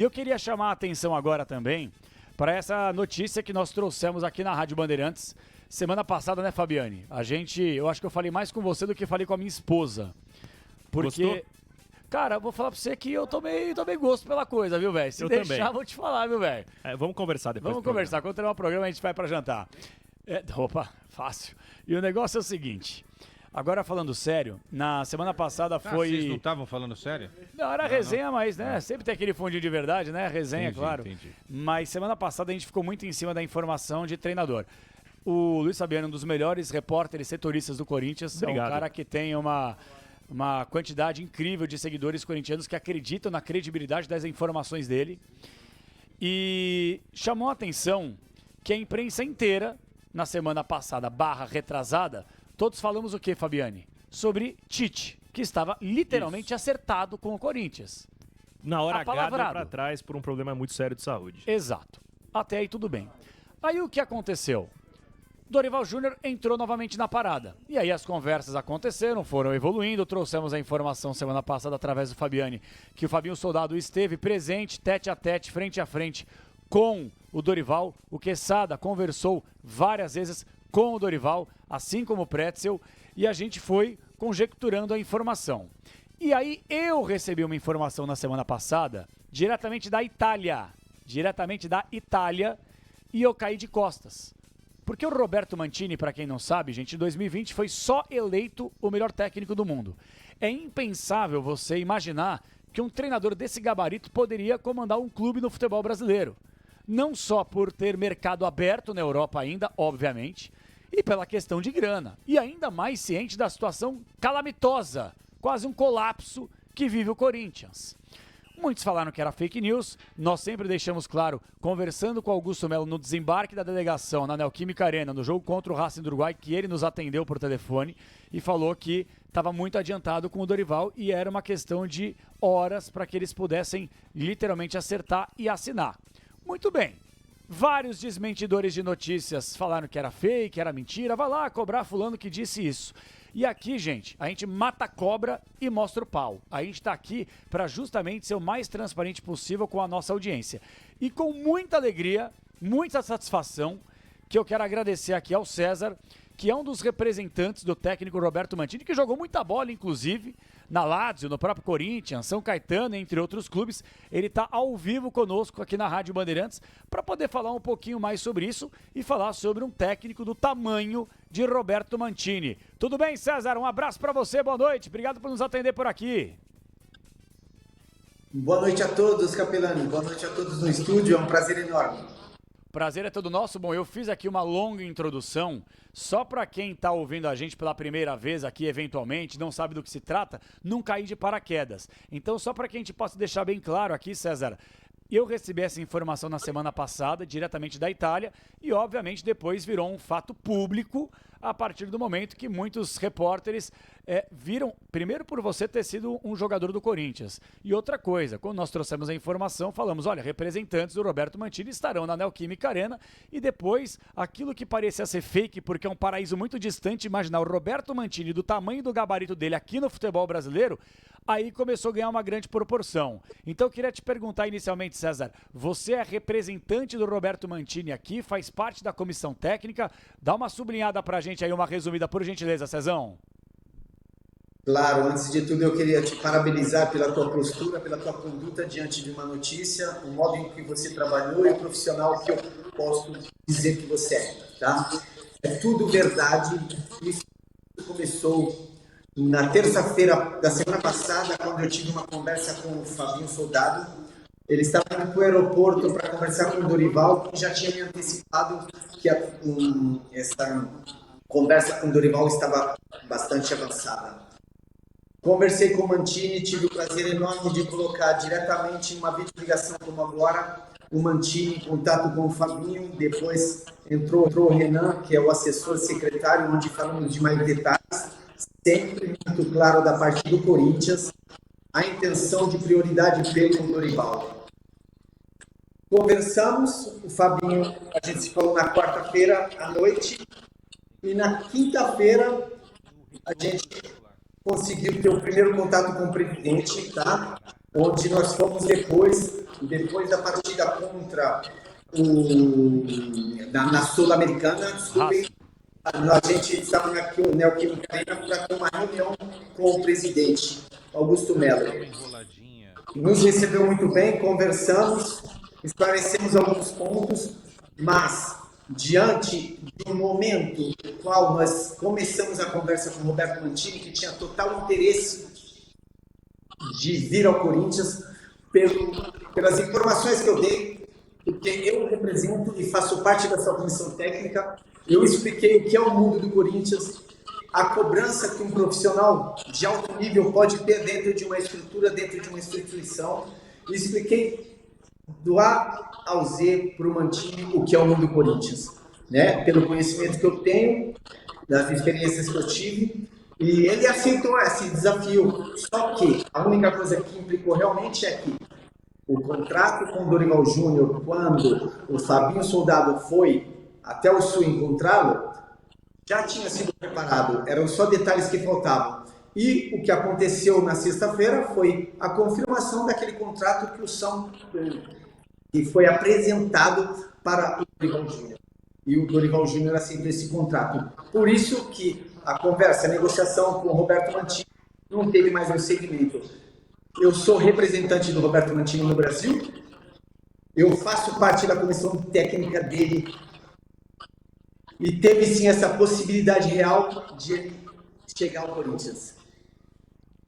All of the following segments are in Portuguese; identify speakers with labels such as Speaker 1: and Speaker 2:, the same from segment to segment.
Speaker 1: E eu queria chamar a atenção agora também para essa notícia que nós trouxemos aqui na Rádio Bandeirantes semana passada, né, Fabiane? Eu acho que eu falei mais com você do que falei com a minha esposa. Porque,
Speaker 2: Gostou?
Speaker 1: cara, vou falar pra você que eu tomei gosto pela coisa, viu, velho? Se
Speaker 2: Eu
Speaker 1: deixar,
Speaker 2: também.
Speaker 1: vou te falar, viu, velho?
Speaker 2: Vamos conversar depois.
Speaker 1: Vamos
Speaker 2: do
Speaker 1: conversar. Quando terminar o programa, a gente vai pra jantar. Opa, fácil. E o negócio é o seguinte. Agora, falando sério, na semana passada foi...
Speaker 3: Vocês não estavam falando sério?
Speaker 1: Não, era resenha, mas, né, sempre tem aquele fundinho de verdade, né? Resenha,
Speaker 3: Entendi,
Speaker 1: claro.
Speaker 3: entendi.
Speaker 1: Mas semana passada a gente ficou muito em cima da informação de treinador. O Luiz Fabiano, um dos melhores repórteres setoristas do Corinthians, é um
Speaker 2: Obrigado.
Speaker 1: cara que tem uma quantidade incrível de seguidores corintianos que acreditam na credibilidade das informações dele. E chamou a atenção que a imprensa inteira, na semana passada, retrasada, todos falamos o que, Fabiane? Sobre Tite, que estava literalmente acertado com o Corinthians.
Speaker 2: Na hora H deu
Speaker 1: Apalavrado.
Speaker 2: pra trás por um problema muito sério de saúde.
Speaker 1: Exato. Até aí tudo bem. Aí o que aconteceu? Dorival Júnior entrou novamente na parada. E aí as conversas aconteceram, foram evoluindo. Trouxemos a informação semana passada através do Fabiane que o Fabinho Soldado esteve presente, tete a tete, frente a frente com o Dorival. O Quesada conversou várias vezes com o Dorival, assim como o Pretzel, e a gente foi conjecturando a informação. E aí eu recebi uma informação na semana passada, diretamente da Itália, e eu caí de costas. Porque o Roberto Mantini, para quem não sabe, gente, em 2020 foi só eleito o melhor técnico do mundo. É impensável você imaginar que um treinador desse gabarito poderia comandar um clube no futebol brasileiro. Não só por ter mercado aberto na Europa ainda, obviamente, e pela questão de grana. E ainda mais ciente da situação calamitosa, quase um colapso que vive o Corinthians. Muitos falaram que era fake news, nós sempre deixamos claro, conversando com Augusto Melo no desembarque da delegação na Neoquímica Arena, no jogo contra o Racing do Uruguai, que ele nos atendeu por telefone e falou que estava muito adiantado com o Dorival e era uma questão de horas para que eles pudessem literalmente acertar e assinar. Muito bem. Vários desmentidores de notícias falaram que era fake, era mentira. Vai lá cobrar fulano que disse isso. E aqui, gente, a gente mata a cobra e mostra o pau. A gente está aqui para justamente ser o mais transparente possível com a nossa audiência. E com muita alegria, muita satisfação, que eu quero agradecer aqui ao César, que é um dos representantes do técnico Roberto Mantini, que jogou muita bola, inclusive, na Lazio, no próprio Corinthians, São Caetano, entre outros clubes. Ele está ao vivo conosco aqui na Rádio Bandeirantes para poder falar um pouquinho mais sobre isso e falar sobre um técnico do tamanho de Roberto Mantini. Tudo bem, César? Um abraço para você, boa noite. Obrigado por nos atender por aqui.
Speaker 4: Boa noite a todos, Capelani. Boa noite a todos no estúdio. É um prazer enorme.
Speaker 1: Prazer é todo nosso. Bom, eu fiz aqui uma longa introdução, só para quem está ouvindo a gente pela primeira vez aqui, eventualmente, não sabe do que se trata, não cair de paraquedas. Então, só para que a gente possa deixar bem claro aqui, César, eu recebi essa informação na semana passada, diretamente da Itália, e obviamente depois virou um fato público a partir do momento que muitos repórteres viram, primeiro por você ter sido um jogador do Corinthians, e outra coisa, quando nós trouxemos a informação, falamos, olha, representantes do Roberto Mantini estarão na Neoquímica Arena, e depois, aquilo que parecia ser fake, porque é um paraíso muito distante, imaginar o Roberto Mantini do tamanho do gabarito dele aqui no futebol brasileiro, aí começou a ganhar uma grande proporção. Então eu queria te perguntar inicialmente, César, você é representante do Roberto Mantini aqui, faz parte da comissão técnica, dá uma sublinhada pra gente aí, uma resumida, por gentileza, Cezão.
Speaker 4: Claro, antes de tudo eu queria te parabenizar pela tua postura, pela tua conduta diante de uma notícia, o modo em que você trabalhou e o profissional que eu posso dizer que você é, tá? É tudo verdade. Isso começou na terça-feira da semana passada, quando eu tive uma conversa com o Fabinho Soldado. Ele estava indo para o aeroporto para conversar com o Dorival, que já tinha me antecipado que essa conversa com o Dorival estava bastante avançada. Conversei com o Mantini, tive o prazer enorme de colocar diretamente em uma videoligação como agora, o Mantini em contato com o Fabinho, depois entrou o Renan, que é o assessor secretário, onde falamos de mais detalhes, sempre muito claro da parte do Corinthians, a intenção de prioridade pelo Dorival. Conversamos, o Fabinho, a gente se falou na quarta-feira à noite, e na quinta-feira a gente conseguiu ter o primeiro contato com o presidente, tá? onde nós fomos depois da partida contra na Sul-Americana, desculpem, a gente estava na Neoquímica Arena para ter uma reunião com o presidente, Augusto Melo. Nos recebeu muito bem, conversamos, esclarecemos alguns pontos, mas diante de um momento no qual nós começamos a conversa com o Roberto Mantini, que tinha total interesse de vir ao Corinthians, pelas informações que eu dei, porque eu represento e faço parte da sua comissão técnica, eu expliquei o que é o mundo do Corinthians, a cobrança que um profissional de alto nível pode ter dentro de uma estrutura, dentro de uma instituição, e expliquei do A ao Z para o Mantini o que é o mundo do Corinthians, né? Pelo conhecimento que eu tenho, das experiências que eu tive, e ele aceitou esse desafio. Só que a única coisa que implicou realmente é que o contrato com o Dorival Júnior, quando o Fabinho Soldado foi até o Sul encontrá-lo, já tinha sido preparado, eram só detalhes que faltavam. E o que aconteceu na sexta-feira foi a confirmação daquele contrato que foi apresentado para o Dorival Júnior. E o Dorival Júnior aceitou esse contrato. Por isso que a conversa, a negociação com o Roberto Mantini não teve mais um segmento. Eu sou representante do Roberto Mantini no Brasil, eu faço parte da comissão técnica dele e teve sim essa possibilidade real de ele chegar ao Corinthians.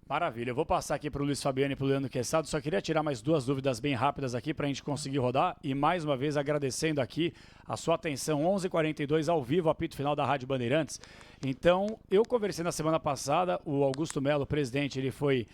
Speaker 1: Maravilha, eu vou passar aqui para o Luiz Fabiano e para o Leandro Quezado, só queria tirar mais 2 dúvidas bem rápidas aqui para a gente conseguir rodar e mais uma vez agradecendo aqui a sua atenção, 11h42 ao vivo, apito final da Rádio Bandeirantes. Então, eu conversei na semana passada, o Augusto Melo, presidente, ele foi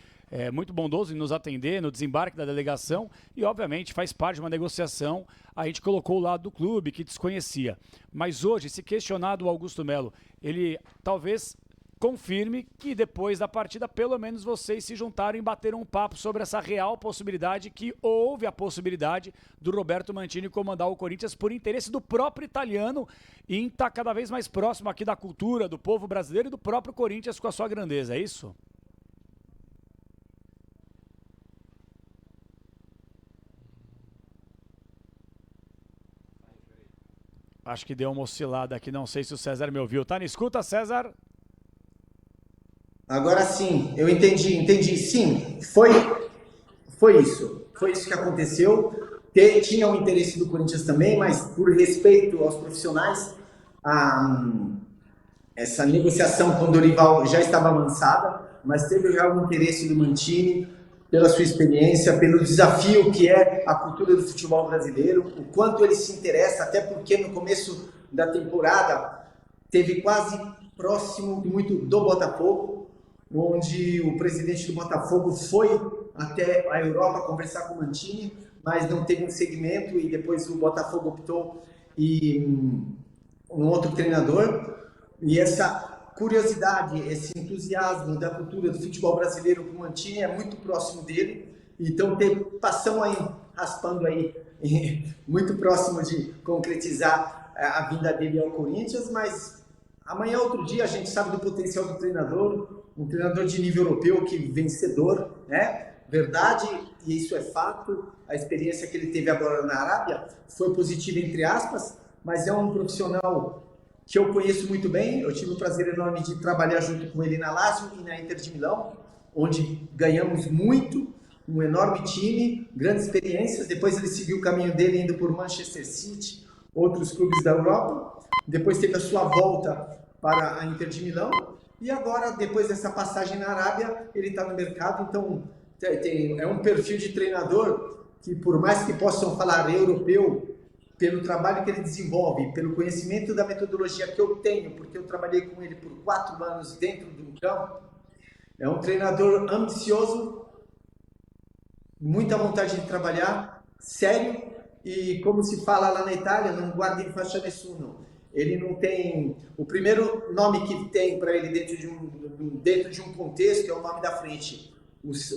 Speaker 1: muito bondoso em nos atender no desembarque da delegação e obviamente faz parte de uma negociação, a gente colocou o lado do clube que desconhecia, mas hoje, se questionado o Augusto Melo, ele talvez confirme que depois da partida, pelo menos vocês se juntaram e bateram um papo sobre essa real possibilidade que houve a possibilidade do Roberto Mantini comandar o Corinthians por interesse do próprio italiano e em estar cada vez mais próximo aqui da cultura, do povo brasileiro e do próprio Corinthians com a sua grandeza, é isso? Acho que deu uma oscilada aqui, não sei se o César me ouviu. Tá na escuta, César?
Speaker 4: Agora sim, eu entendi. Sim, foi isso. Foi isso que aconteceu. Tinha o interesse do Corinthians também, mas por respeito aos profissionais, essa negociação com o Dorival já estava avançada, mas teve já o interesse do Mantini, pela sua experiência, pelo desafio que é a cultura do futebol brasileiro, o quanto ele se interessa, até porque no começo da temporada teve quase próximo muito do Botafogo, onde o presidente do Botafogo foi até a Europa conversar com o Mantini, mas não teve um segmento e depois o Botafogo optou em um outro treinador. E essa curiosidade, esse entusiasmo da cultura do futebol brasileiro com o Mantini é muito próximo dele. Então passamos aí, raspando aí, muito próximo de concretizar a vinda dele ao Corinthians, mas amanhã, outro dia, a gente sabe do potencial do treinador, um treinador de nível europeu, que vencedor, né? Verdade, e isso é fato, a experiência que ele teve agora na Arábia foi positiva, entre aspas, mas é um profissional que eu conheço muito bem. Eu tive o prazer enorme de trabalhar junto com ele na Lazio e na Inter de Milão, onde ganhamos muito, um enorme time, grandes experiências. Depois ele seguiu o caminho dele indo por Manchester City, outros clubes da Europa. Depois teve a sua volta para a Inter de Milão. E agora, depois dessa passagem na Arábia, ele está no mercado. Então, é um perfil de treinador que, por mais que possam falar europeu, pelo trabalho que ele desenvolve, pelo conhecimento da metodologia que eu tenho, porque eu trabalhei com ele por 4 anos dentro de um campo, é um treinador ambicioso, muita vontade de trabalhar, sério, e como se fala lá na Itália, não guarda in faccia nessuno. Ele não tem... O primeiro nome que tem para ele dentro de um contexto é o nome da frente.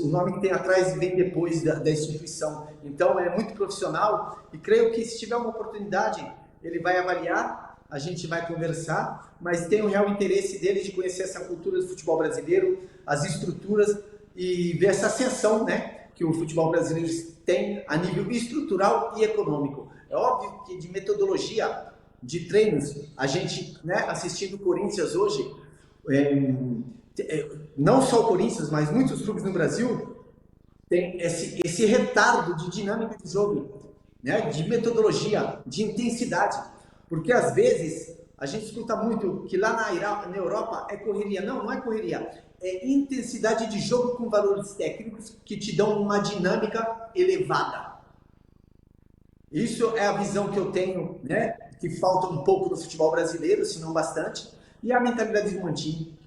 Speaker 4: O nome que tem atrás vem depois da instituição. Então, é muito profissional e creio que se tiver uma oportunidade, ele vai avaliar, a gente vai conversar, mas tem o real interesse dele de conhecer essa cultura do futebol brasileiro, as estruturas e ver essa ascensão, né, que o futebol brasileiro tem a nível estrutural e econômico. É óbvio que de metodologia, de treinos, a gente, né, assistindo o Corinthians hoje, não só o Corinthians, mas muitos clubes no Brasil, tem esse retardo de dinâmica de jogo, né, de metodologia, de intensidade. Porque às vezes a gente escuta muito que lá na Europa é correria. Não, não é correria. É intensidade de jogo com valores técnicos que te dão uma dinâmica elevada. Isso é a visão que eu tenho, né? Que falta um pouco no futebol brasileiro, se não bastante, e a mentalidade do Mantini.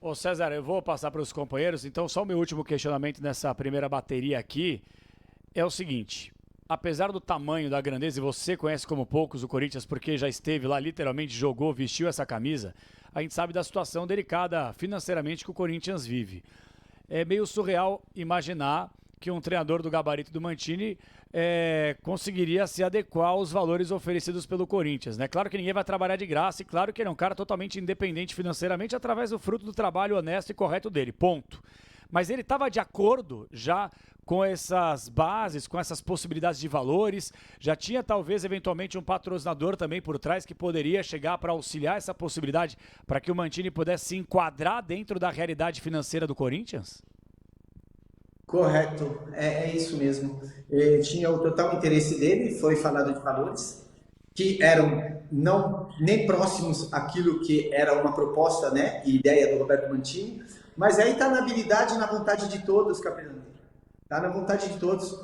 Speaker 1: Ô César, eu vou passar para os companheiros, então só o meu último questionamento nessa primeira bateria aqui é o seguinte: apesar do tamanho, da grandeza, e você conhece como poucos o Corinthians porque já esteve lá, literalmente jogou, vestiu essa camisa, a gente sabe da situação delicada financeiramente que o Corinthians vive. É meio surreal imaginar que um treinador do gabarito do Mantini conseguiria se adequar aos valores oferecidos pelo Corinthians, né? Claro que ninguém vai trabalhar de graça e claro que ele é um cara totalmente independente financeiramente através do fruto do trabalho honesto e correto dele, ponto. Mas ele estava de acordo já com essas bases, com essas possibilidades de valores, já tinha talvez eventualmente um patrocinador também por trás que poderia chegar para auxiliar essa possibilidade para que o Mantini pudesse se enquadrar dentro da realidade financeira do Corinthians?
Speaker 4: Correto, é isso mesmo. Tinha o total interesse dele, foi falado de valores que eram não nem próximos àquilo que era uma proposta, né, e ideia do Roberto Mantini, mas aí está na habilidade e na vontade de todos, capitão. Está na vontade de todos,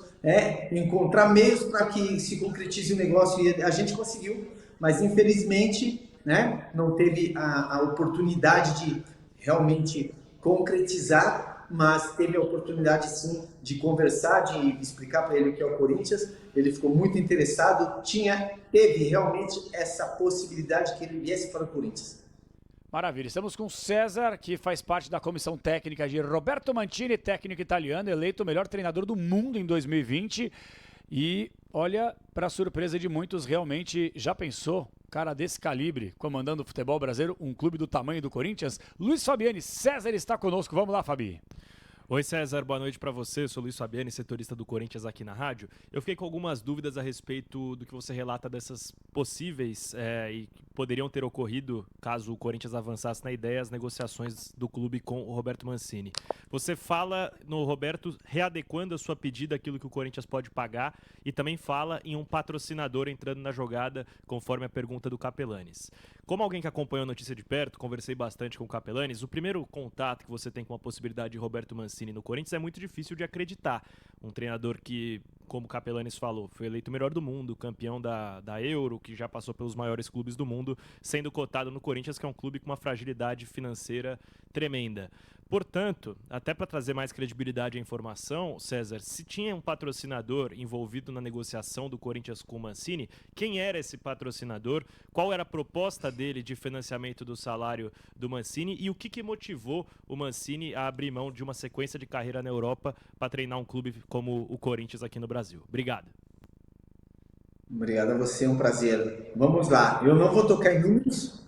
Speaker 4: encontrar meios para que se concretize o negócio, e a gente conseguiu, mas infelizmente, né, não teve a oportunidade de realmente concretizar, mas teve a oportunidade sim de conversar, de explicar para ele o que é o Corinthians. Ele ficou muito interessado, teve realmente essa possibilidade que ele viesse para o Corinthians.
Speaker 1: Maravilha, estamos com o César, que faz parte da comissão técnica de Roberto Mantini, técnico italiano, eleito o melhor treinador do mundo em 2020. E olha, para surpresa de muitos, realmente já pensou, cara desse calibre, comandando o futebol brasileiro, um clube do tamanho do Corinthians? Luiz Fabiani, César está conosco, vamos lá, Fabi.
Speaker 2: Oi César, boa noite para você, eu sou Luiz Fabiani, setorista do Corinthians aqui na rádio. Eu fiquei com algumas dúvidas a respeito do que você relata dessas possíveis e que poderiam ter ocorrido caso o Corinthians avançasse na ideia as negociações do clube com o Roberto Mancini. Você fala no Roberto readequando a sua pedida àquilo que o Corinthians pode pagar e também fala em um patrocinador entrando na jogada, conforme a pergunta do Capelanes. Como alguém que acompanhou a notícia de perto, conversei bastante com o Capelanes, o primeiro contato que você tem com a possibilidade de Roberto Mancini no Corinthians é muito difícil de acreditar. Um treinador que, como o Capelanes falou, foi eleito o melhor do mundo, campeão da Euro, que já passou pelos maiores clubes do mundo, sendo cotado no Corinthians, que é um clube com uma fragilidade financeira tremenda. Portanto, até para trazer mais credibilidade à informação, César, se tinha um patrocinador envolvido na negociação do Corinthians com o Mancini, quem era esse patrocinador? Qual era a proposta dele de financiamento do salário do Mancini? E o que motivou o Mancini a abrir mão de uma sequência de carreira na Europa para treinar um clube como o Corinthians aqui no Brasil? Obrigado.
Speaker 4: Obrigado a você, é um prazer. Vamos lá, eu não vou tocar em números,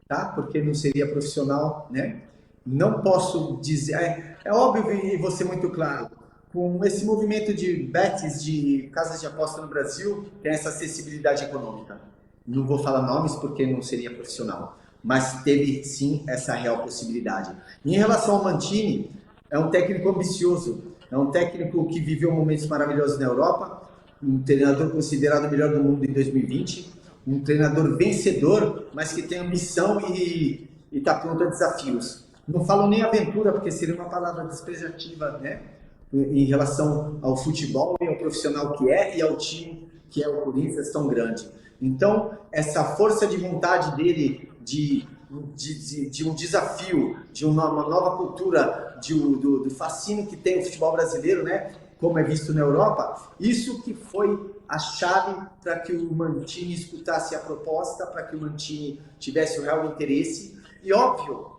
Speaker 4: tá? Porque não seria profissional, né? Não posso dizer, é óbvio e vou ser muito claro, com esse movimento de bets, de casas de aposta no Brasil, tem essa acessibilidade econômica. Não vou falar nomes porque não seria profissional, mas teve sim essa real possibilidade. Em relação ao Mantini, é um técnico ambicioso, é um técnico que viveu momentos maravilhosos na Europa, um treinador considerado o melhor do mundo em 2020, um treinador vencedor, mas que tem ambição e está pronto a desafios. Não falo nem aventura, porque seria uma palavra despreciativa, né? Em relação ao futebol e ao profissional que é e ao time que é o Corinthians tão grande. Então, essa força de vontade dele de um desafio, de uma nova cultura, do fascínio que tem o futebol brasileiro, né? Como é visto na Europa, isso que foi a chave para que o Mantini escutasse a proposta, para que o Mantini tivesse o real interesse. E óbvio,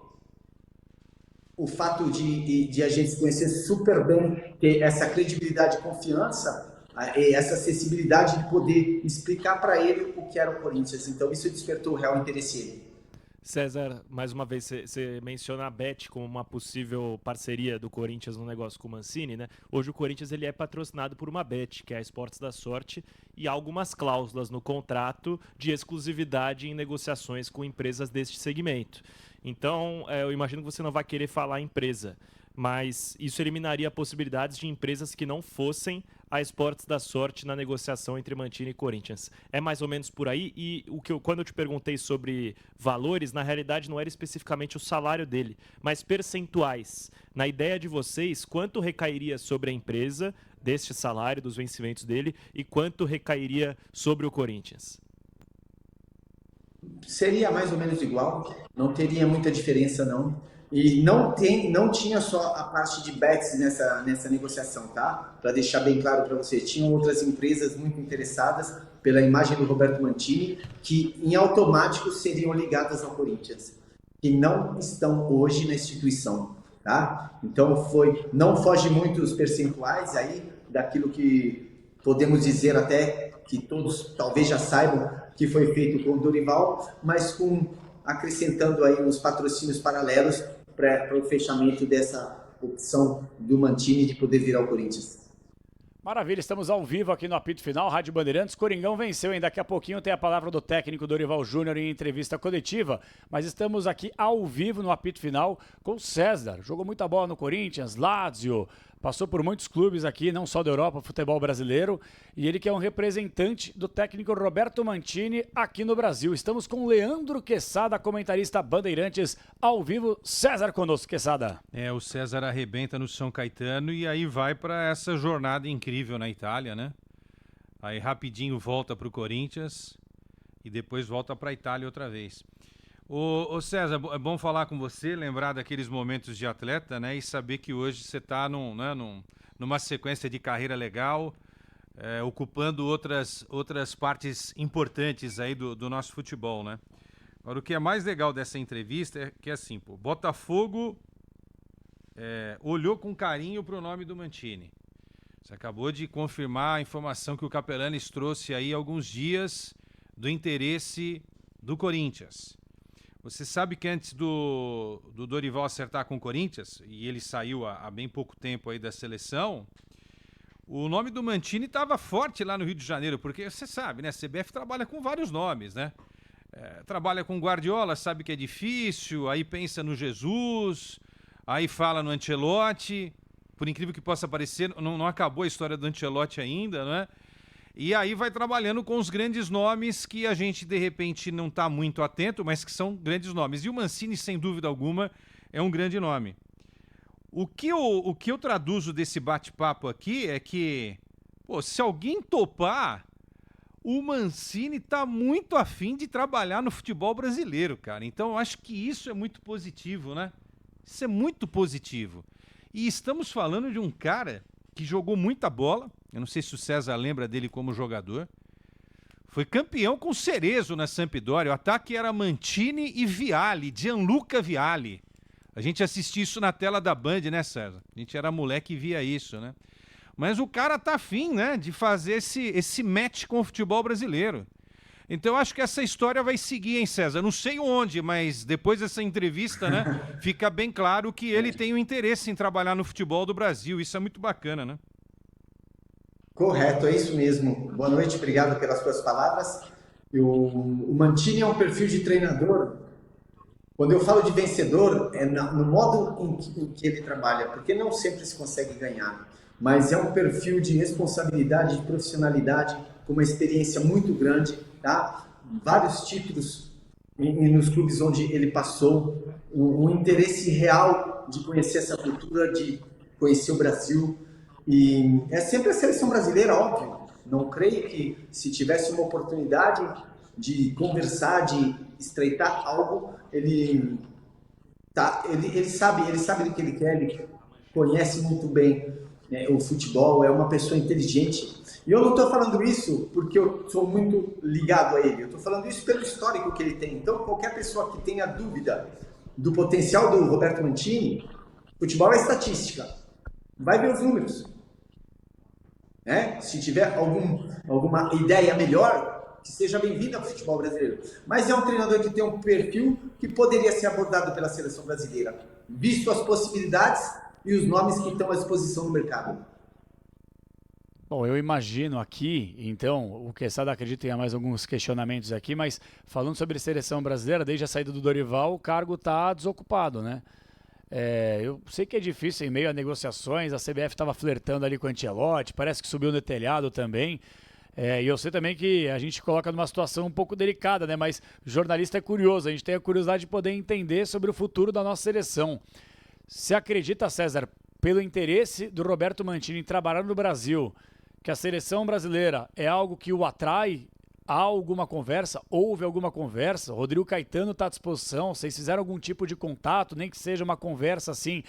Speaker 4: o fato de a gente se conhecer super bem, ter essa credibilidade e confiança, essa acessibilidade de poder explicar para ele o que era o Corinthians. Então isso despertou o real interesse dele.
Speaker 2: César, mais uma vez, você menciona a Bet como uma possível parceria do Corinthians no negócio com o Mancini, né? Hoje o Corinthians ele é patrocinado por uma Bet, que é a Esportes da Sorte, e há algumas cláusulas no contrato de exclusividade em negociações com empresas deste segmento. Então, eu imagino que você não vai querer falar empresa, mas isso eliminaria possibilidades de empresas que não fossem a Esportes da Sorte na negociação entre Mancini e Corinthians. É mais ou menos por aí, e quando eu te perguntei sobre valores, na realidade não era especificamente o salário dele, mas percentuais. Na ideia de vocês, quanto recairia sobre a empresa deste salário, dos vencimentos dele, e quanto recairia sobre o Corinthians?
Speaker 4: Seria mais ou menos igual, não teria muita diferença não. E não tinha só a parte de bets nessa negociação, tá? Para deixar bem claro para você, tinham outras empresas muito interessadas pela imagem do Roberto Mancini, que em automático seriam ligadas ao Corinthians, que não estão hoje na instituição, tá? Então não foge muito os percentuais aí daquilo que podemos dizer até que todos talvez já saibam que foi feito com o Dorival, mas acrescentando aí uns patrocínios paralelos para o fechamento dessa opção do Mancini de poder vir ao Corinthians.
Speaker 1: Maravilha, estamos ao vivo aqui no apito final, Rádio Bandeirantes. Coringão venceu, hein? Daqui a pouquinho tem a palavra do técnico Dorival Júnior em entrevista coletiva, mas estamos aqui ao vivo no apito final com o César. Jogou muita bola no Corinthians, Lazio, passou por muitos clubes aqui, não só da Europa, futebol brasileiro, e ele que é um representante do técnico Roberto Mancini aqui no Brasil. Estamos com Leandro Quesada, comentarista Bandeirantes, ao vivo. César conosco, Quesada.
Speaker 3: O César arrebenta no São Caetano e aí vai para essa jornada incrível na Itália, né? Aí rapidinho volta para o Corinthians e depois volta para a Itália outra vez. Ô César, é bom falar com você, lembrar daqueles momentos de atleta, né? E saber que hoje você está numa sequência de carreira legal, ocupando outras partes importantes aí do nosso futebol, né? Agora, o que é mais legal dessa entrevista é que, assim, pô, Botafogo olhou com carinho para o nome do Mancini. Você acabou de confirmar a informação que o Capelanes trouxe aí há alguns dias do interesse do Corinthians. Você sabe que antes do Dorival acertar com o Corinthians, e ele saiu há bem pouco tempo aí da seleção, o nome do Mancini estava forte lá no Rio de Janeiro, porque você sabe, né? A CBF trabalha com vários nomes, né? Trabalha com Guardiola, sabe que é difícil, aí pensa no Jesus, aí fala no Ancelotti, por incrível que possa parecer, não acabou a história do Ancelotti ainda, né? E aí vai trabalhando com os grandes nomes que a gente, de repente, não está muito atento, mas que são grandes nomes. E o Mancini, sem dúvida alguma, é um grande nome. O que eu traduzo desse bate-papo aqui é que, pô, se alguém topar, o Mancini está muito afim de trabalhar no futebol brasileiro, cara. Então, eu acho que isso é muito positivo, né? Isso é muito positivo. E estamos falando de um cara que jogou muita bola. Eu não sei se o César lembra dele como jogador. Foi campeão com Cerezo na Sampdoria. O ataque era Mancini e Vialli, Gianluca Vialli. A gente assistia isso na tela da Band, né, César? A gente era moleque e via isso, né? Mas o cara tá afim, né, de fazer esse match com o futebol brasileiro. Então eu acho que essa história vai seguir, hein, César? Não sei onde, mas depois dessa entrevista, né, fica bem claro que ele tem um interesse em trabalhar no futebol do Brasil. Isso é muito bacana, né?
Speaker 4: Correto, é isso mesmo. Boa noite, obrigado pelas suas palavras. O Mancini é um perfil de treinador. Quando eu falo de vencedor, é no modo em que ele trabalha, porque não sempre se consegue ganhar, mas é um perfil de responsabilidade, de profissionalidade, com uma experiência muito grande, tá? Vários títulos nos clubes onde ele passou, um interesse real de conhecer essa cultura, de conhecer o Brasil. E é sempre a seleção brasileira, óbvio. Não creio que se tivesse uma oportunidade de conversar, de estreitar algo, ele sabe do que ele quer, ele conhece muito bem, né, o futebol, é uma pessoa inteligente. E eu não estou falando isso porque eu sou muito ligado a ele, eu estou falando isso pelo histórico que ele tem. Então, qualquer pessoa que tenha dúvida do potencial do Roberto Mancini, futebol é estatística, vai ver os números. Se tiver alguma ideia melhor, que seja bem-vindo ao futebol brasileiro. Mas é um treinador que tem um perfil que poderia ser abordado pela seleção brasileira, visto as possibilidades e os nomes que estão à disposição no mercado.
Speaker 1: Bom, eu imagino aqui, então, o Quesada acredita em mais alguns questionamentos aqui, mas falando sobre seleção brasileira, desde a saída do Dorival, o cargo está desocupado, né? Eu sei que é difícil em meio a negociações, a CBF estava flertando ali com o Ancelotti, parece que subiu no telhado também. E eu sei também que a gente coloca numa situação um pouco delicada, né? Mas jornalista é curioso, a gente tem a curiosidade de poder entender sobre o futuro da nossa seleção. Você acredita, César, pelo interesse do Roberto Mantini em trabalhar no Brasil, que a seleção brasileira é algo que o atrai? Há alguma conversa? Houve alguma conversa? O Rodrigo Caetano está à disposição? Vocês fizeram algum tipo de contato, nem que seja uma conversa assim,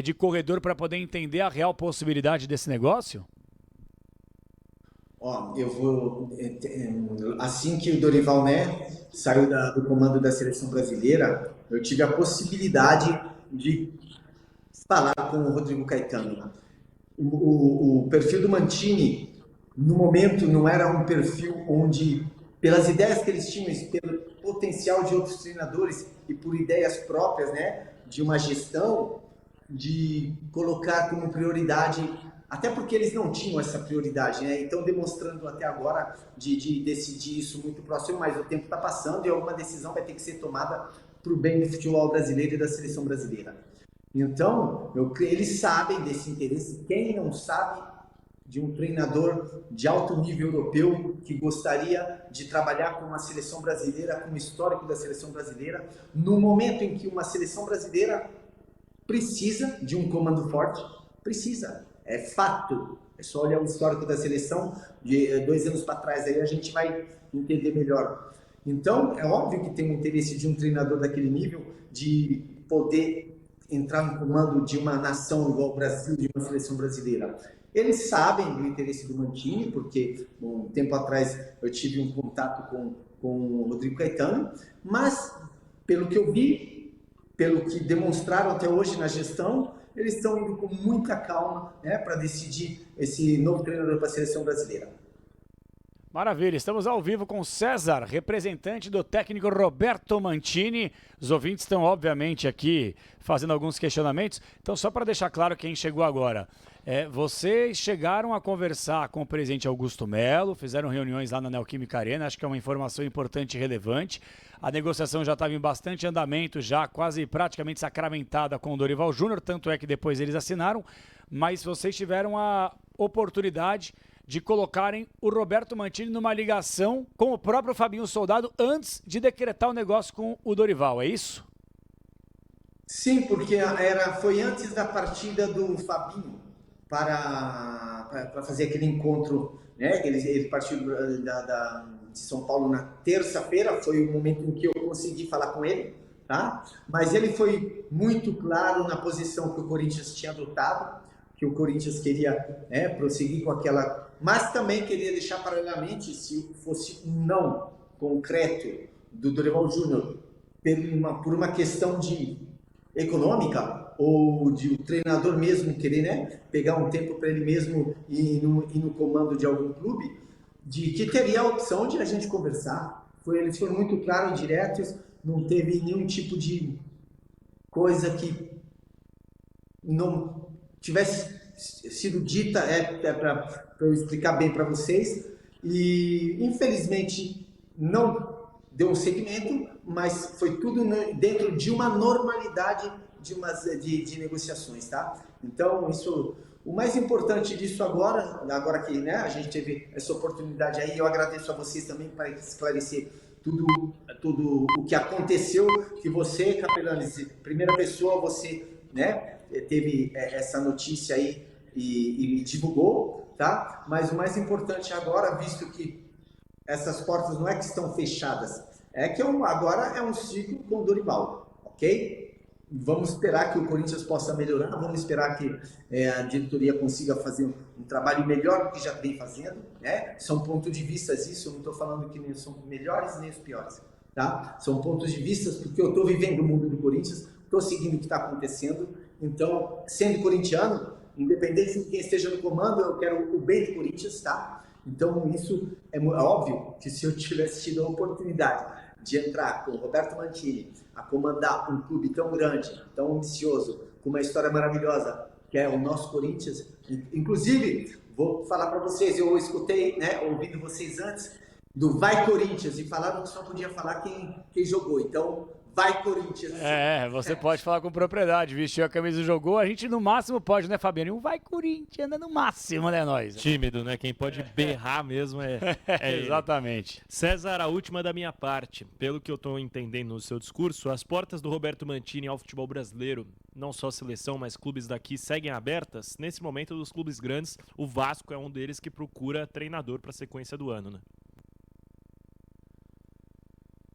Speaker 1: de corredor, para poder entender a real possibilidade desse negócio?
Speaker 4: Eu vou... Assim que o Dorival, né, saiu do comando da seleção brasileira, eu tive a possibilidade de falar com o Rodrigo Caetano. O perfil do Mantini, no momento, não era um perfil onde, pelas ideias que eles tinham, pelo potencial de outros treinadores e por ideias próprias, né, de uma gestão, de colocar como prioridade, até porque eles não tinham essa prioridade, né? Então demonstrando até agora de decidir isso muito próximo, mas o tempo está passando e alguma decisão vai ter que ser tomada para o bem do futebol brasileiro e da seleção brasileira. Então, eles sabem desse interesse. Quem não sabe de um treinador de alto nível europeu que gostaria de trabalhar com uma seleção brasileira, com o histórico da seleção brasileira, no momento em que uma seleção brasileira precisa de um comando forte? Precisa. É fato. É só olhar o histórico da seleção de 2 anos para trás, aí a gente vai entender melhor. Então, é óbvio que tem o interesse de um treinador daquele nível de poder entrar no comando de uma nação igual o Brasil, de uma seleção brasileira. Eles sabem do interesse do Mantini, porque um tempo atrás eu tive um contato com o Rodrigo Caetano, mas pelo que eu vi, pelo que demonstraram até hoje na gestão, eles estão indo com muita calma, né, para decidir esse novo treinador para a seleção brasileira.
Speaker 1: Maravilha, estamos ao vivo com César, representante do técnico Roberto Mantini. Os ouvintes estão, obviamente, aqui fazendo alguns questionamentos. Então, só para deixar claro quem chegou agora, vocês chegaram a conversar com o presidente Augusto Melo, fizeram reuniões lá na Neoquímica Arena, acho que é uma informação importante e relevante. A negociação já estava em bastante andamento, já quase praticamente sacramentada com o Dorival Júnior, tanto é que depois eles assinaram, mas vocês tiveram a oportunidade de colocarem o Roberto Mantini numa ligação com o próprio Fabinho Soldado antes de decretar o negócio com o Dorival, é isso?
Speaker 4: Sim, porque foi antes da partida do Fabinho para fazer aquele encontro, né? Ele partiu de São Paulo na terça-feira, foi o momento em que eu consegui falar com ele, tá? Mas ele foi muito claro na posição que o Corinthians tinha adotado, que o Corinthians queria prosseguir com aquela... Mas também queria deixar paralelamente, se fosse um não concreto do Dorival Júnior por uma questão econômica ou de o treinador mesmo querer, né, pegar um tempo para ele mesmo ir no comando de algum clube, de que teria a opção de a gente conversar. Eles foram muito claros e diretos, não teve nenhum tipo de coisa que não tivesse sido dita, para eu explicar bem para vocês, e infelizmente não deu um segmento, mas foi tudo dentro de uma normalidade de negociações, tá? Então, o mais importante disso agora que, né, a gente teve essa oportunidade aí, eu agradeço a vocês também para esclarecer tudo o que aconteceu, que você, Capelani, primeira pessoa, você, né, teve essa notícia aí e divulgou, tá? Mas o mais importante agora, visto que essas portas não é que estão fechadas, é que agora é um ciclo com o Dorival, ok? Vamos esperar que o Corinthians possa melhorar, vamos esperar que a diretoria consiga fazer um trabalho melhor do que já vem fazendo, né? São pontos de vista isso, eu não estou falando que nem são melhores nem os piores, tá? São pontos de vista porque eu estou vivendo o mundo do Corinthians, estou seguindo o que está acontecendo, então, sendo corintiano, independente de quem esteja no comando, eu quero o bem do Corinthians, tá? Então, isso é óbvio que se eu tivesse tido a oportunidade de entrar com o Roberto Mantini a comandar um clube tão grande, tão ambicioso, com uma história maravilhosa, que é o nosso Corinthians. Inclusive, vou falar para vocês, eu escutei, né, ouvindo vocês antes, do Vai Corinthians, e falaram que só podia falar quem jogou. Então, vai Corinthians.
Speaker 1: Você pode falar com propriedade, vestiu a camisa e jogou. A gente no máximo pode, né, Fabiano? Vai Corinthians, né, no máximo, né, nós?
Speaker 2: Tímido, né? Quem pode berrar mesmo é
Speaker 1: Exatamente.
Speaker 2: Ele. César, a última da minha parte. Pelo que eu tô entendendo no seu discurso, as portas do Roberto Mantini ao futebol brasileiro, não só seleção, mas clubes daqui, seguem abertas. Nesse momento, dos clubes grandes, o Vasco é um deles que procura treinador para a sequência do ano, né?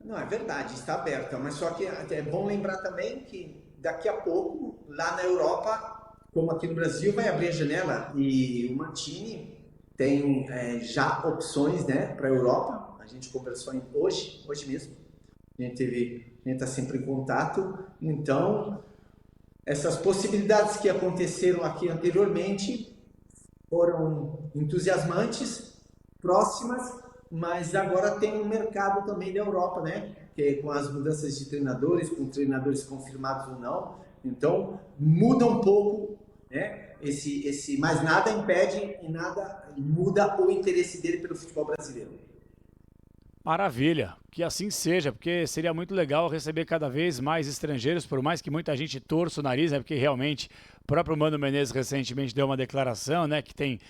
Speaker 4: Não, é verdade, está aberta, mas só que é bom lembrar também que daqui a pouco, lá na Europa, como aqui no Brasil, vai abrir a janela e o Mantini tem já opções, né, para a Europa. A gente conversou hoje mesmo, a gente está sempre em contato, então essas possibilidades que aconteceram aqui anteriormente foram entusiasmantes, próximas, mas agora tem um mercado também da Europa, né? Que com as mudanças de treinadores, com treinadores confirmados ou não, então muda um pouco, né? Mas nada impede e nada muda o interesse dele pelo futebol brasileiro.
Speaker 1: Maravilha, que assim seja, porque seria muito legal receber cada vez mais estrangeiros, por mais que muita gente torça o nariz, né? Porque realmente o próprio Mano Menezes recentemente deu uma declaração, né? Que tem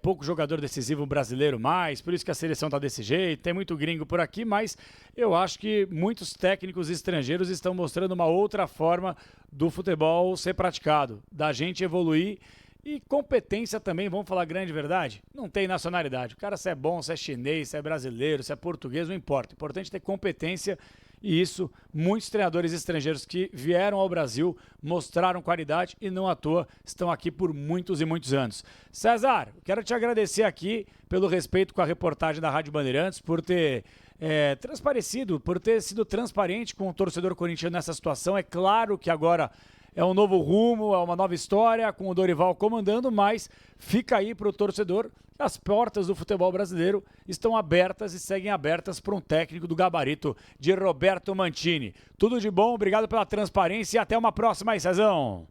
Speaker 1: pouco jogador decisivo brasileiro mais, por isso que a seleção tá desse jeito, tem muito gringo por aqui, mas eu acho que muitos técnicos estrangeiros estão mostrando uma outra forma do futebol ser praticado, da gente evoluir. E competência também, vamos falar a grande verdade, não tem nacionalidade. O cara se é bom, se é chinês, se é brasileiro, se é português, não importa. O importante é ter competência e isso, muitos treinadores estrangeiros que vieram ao Brasil mostraram qualidade e não à toa estão aqui por muitos e muitos anos. César, quero te agradecer aqui pelo respeito com a reportagem da Rádio Bandeirantes, por ter transparecido, por ter sido transparente com o torcedor corintiano nessa situação. É claro que agora é um novo rumo, é uma nova história, com o Dorival comandando, mas fica aí para o torcedor, as portas do futebol brasileiro estão abertas e seguem abertas para um técnico do gabarito de Roberto Mantini. Tudo de bom, obrigado pela transparência e até uma próxima aí, Cezão.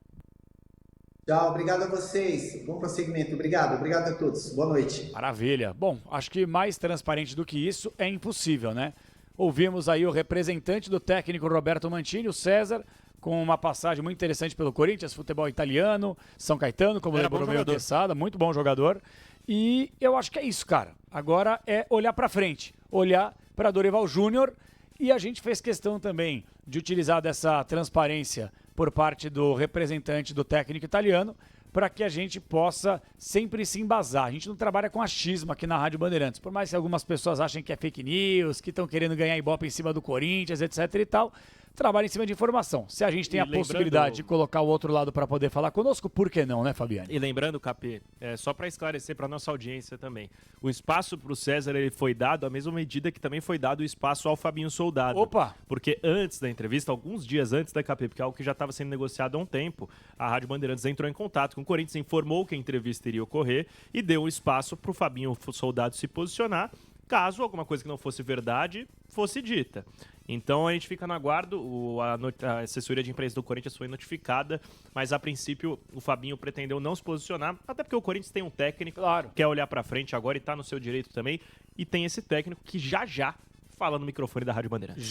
Speaker 4: Tchau, obrigado a vocês, bom prosseguimento, obrigado a todos, boa noite.
Speaker 1: Maravilha. Bom, acho que mais transparente do que isso é impossível, né? Ouvimos aí o representante do técnico Roberto Mantini, o César, com uma passagem muito interessante pelo Corinthians, futebol italiano, São Caetano, como lembrou o meu Quesada, muito bom jogador. E eu acho que é isso, cara. Agora é olhar para frente, olhar para Dorival Júnior, e a gente fez questão também de utilizar dessa transparência por parte do representante do técnico italiano, para que a gente possa sempre se embasar. A gente não trabalha com achismo aqui na Rádio Bandeirantes, por mais que algumas pessoas achem que é fake news, que estão querendo ganhar ibope em cima do Corinthians, etc e tal, trabalha em cima de informação. Se a gente tem a possibilidade de colocar o outro lado para poder falar conosco, por que não, né, Fabiane?
Speaker 2: E lembrando, Capê, só para esclarecer para nossa audiência também, o espaço para o César ele foi dado à mesma medida que também foi dado o espaço ao Fabinho Soldado.
Speaker 1: Opa!
Speaker 2: Porque antes da entrevista, alguns dias antes da Capê, porque é algo que já estava sendo negociado há um tempo, a Rádio Bandeirantes entrou em contato com o Corinthians, informou que a entrevista iria ocorrer e deu um espaço para o Fabinho Soldado se posicionar, caso alguma coisa que não fosse verdade fosse dita. Então a gente fica no aguardo, a assessoria de imprensa do Corinthians foi notificada, mas a princípio o Fabinho pretendeu não se posicionar, até porque o Corinthians tem um técnico, claro, quer olhar pra frente agora e tá no seu direito também, e tem esse técnico que já fala no microfone da Rádio Bandeirantes.